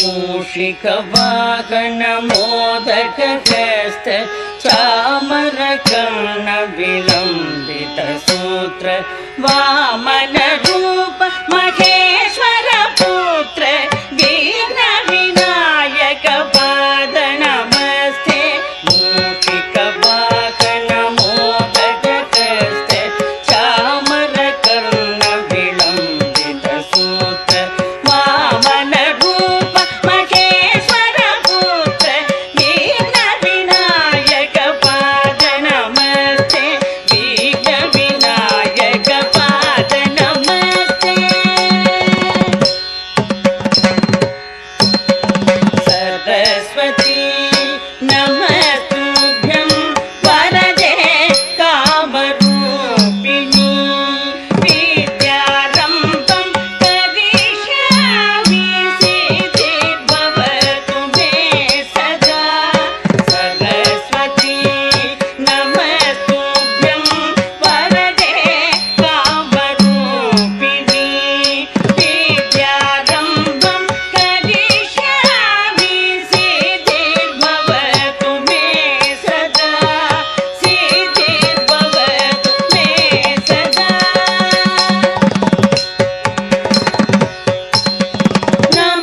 मूषिकवाहनमोदकहस्त चामरकर्ण विलम्बित सूत्र वामनरूप महेश्वर पुत्र विघ्न विनायक पाद नमस्ते मूषिकवाहनमोदकहस्त चामरकर्ण विलम्बित सूत्र वामनरूप महेश्वर पुत्र विघ्न विनायक पाद नमस्ते विघ्न विनायक पाद नमस्ते सरस्वती नमस्तुभ्यं वरदे कामरूपिणी विद्यारम्भं करिष्यामि सिद्धिर्भवतु मे सदा सरस्वती नमस्तुभ्यं वरदे कामरूपिणी विद्यारम्भं करिष्यामि सिद्धिर्भवतु मे सदा सिद्धिर्भवतु मे सदा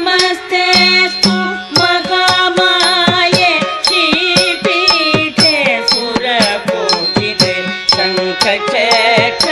नमस्तेऽस्तु महामाये श्रीपीठे सुरपूजिते शङ्खचक्र